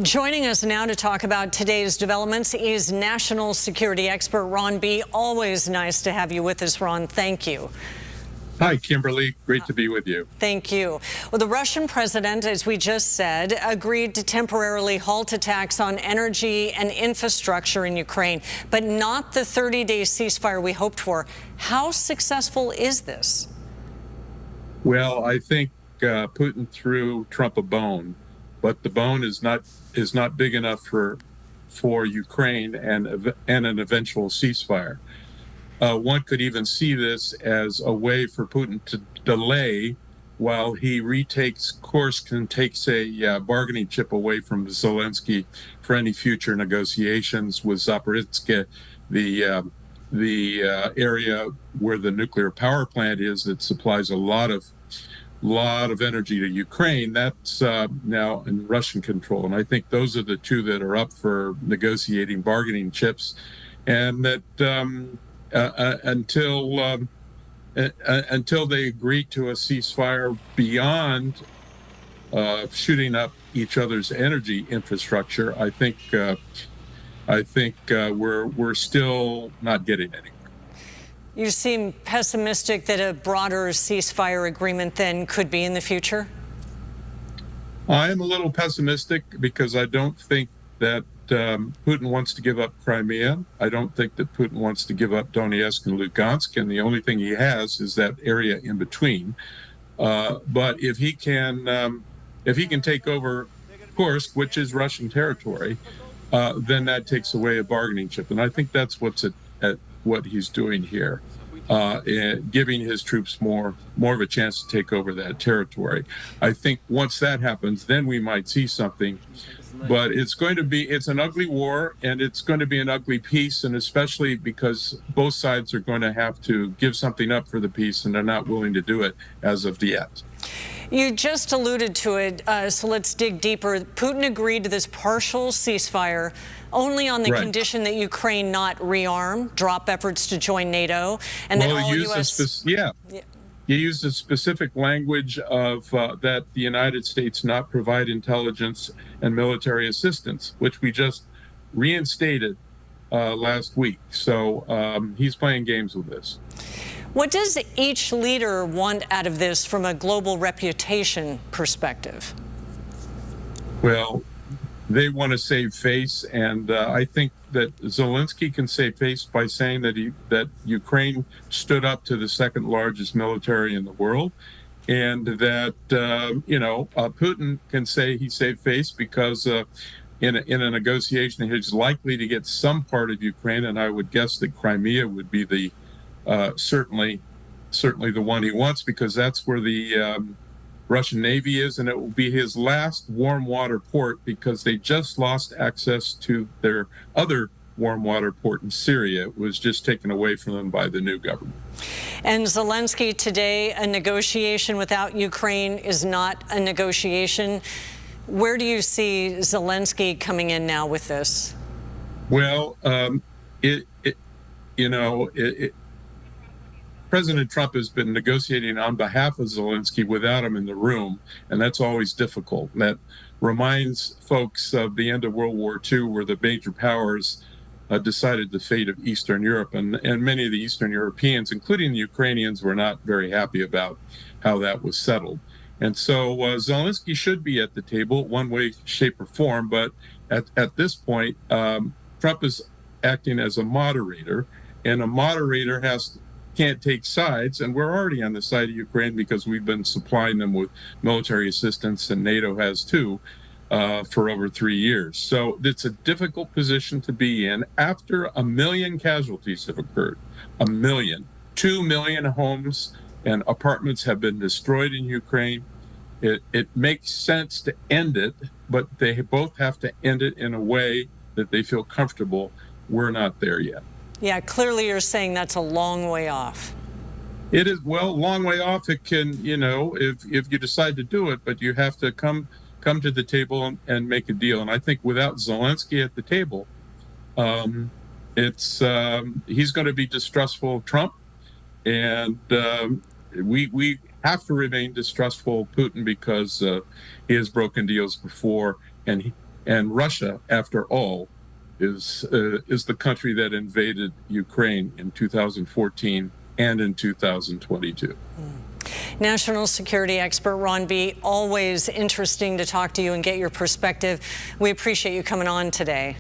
Joining us now to talk about today's developments is national security expert Ron B. Always nice to have you with us, Ron. Thank you. Hi, Kimberly. Great to be with you. Thank you. Well, the Russian president, as we just said, agreed to temporarily halt attacks on energy and infrastructure in Ukraine, but not the 30-day ceasefire we hoped for. How successful is this? Well, I think Putin threw Trump a bone, but the bone is not big enough for Ukraine and an eventual ceasefire. One could even see this as a way for Putin to delay while he retakes Kursk and takes a bargaining chip away from Zelensky for any future negotiations with Zaporizhzhia, the area where the nuclear power plant is that supplies a lot of energy to Ukraine. That's now in Russian control, and I think those are the two that are up for negotiating bargaining chips, and that until they agree to a ceasefire beyond shooting up each other's energy infrastructure, I think we're still not getting anywhere. You seem pessimistic that a broader ceasefire agreement then could be in the future? I am a little pessimistic because I don't think that Putin wants to give up Crimea. I don't think that Putin wants to give up Donetsk and Lugansk, and the only thing he has is that area in between. But if he can take over Kursk, which is Russian territory, then that takes away a bargaining chip, and I think that's what's at what he's doing here, giving his troops more of a chance to take over that territory. I think once that happens, then we might see something. But it's an ugly war, and it's going to be an ugly peace, and especially because both sides are going to have to give something up for the peace, and they're not willing to do it as of yet. You just alluded to it, so let's dig deeper. Putin agreed to this partial ceasefire only on the condition that Ukraine not rearm, drop efforts to join NATO, and that all U.S. He used a specific language of that the United States not provide intelligence and military assistance, which we just reinstated last week. So he's playing games with this. What does each leader want out of this from a global reputation perspective? Well, they want to save face, and I think that Zelensky can save face by saying that Ukraine stood up to the second largest military in the world, and that Putin can say he saved face because in a negotiation he's likely to get some part of Ukraine, and I would guess that Crimea would be the certainly the one he wants, because that's where the Russian Navy is, and it will be his last warm water port because they just lost access to their other warm water port in Syria. It was just taken away from them by the new government. And Zelensky today, a negotiation without Ukraine is not a negotiation. Where do you see Zelensky coming in now with this? Well, President Trump has been negotiating on behalf of Zelensky without him in the room, and that's always difficult. And that reminds folks of the end of World War II, where the major powers decided the fate of Eastern Europe, and many of the Eastern Europeans, including the Ukrainians, were not very happy about how that was settled. And so Zelensky should be at the table one way, shape, or form, but at this point, Trump is acting as a moderator, and a moderator can't take sides, and we're already on the side of Ukraine because we've been supplying them with military assistance, and NATO has too, for over 3 years. So it's a difficult position to be in after 1 million casualties have occurred. 1 million. 2 million homes and apartments have been destroyed in Ukraine. It makes sense to end it, but they both have to end it in a way that they feel comfortable. We're not there yet. Yeah, clearly you're saying that's a long way off. It is, well, long way off. It can, if you decide to do it, but you have to come to the table and make a deal. And I think without Zelensky at the table, he's going to be distrustful of Trump, and we have to remain distrustful of Putin because he has broken deals before, and And Russia, after all, is the country that invaded Ukraine in 2014 and in 2022. National security expert Ron B., always interesting to talk to you and get your perspective. We appreciate you coming on today.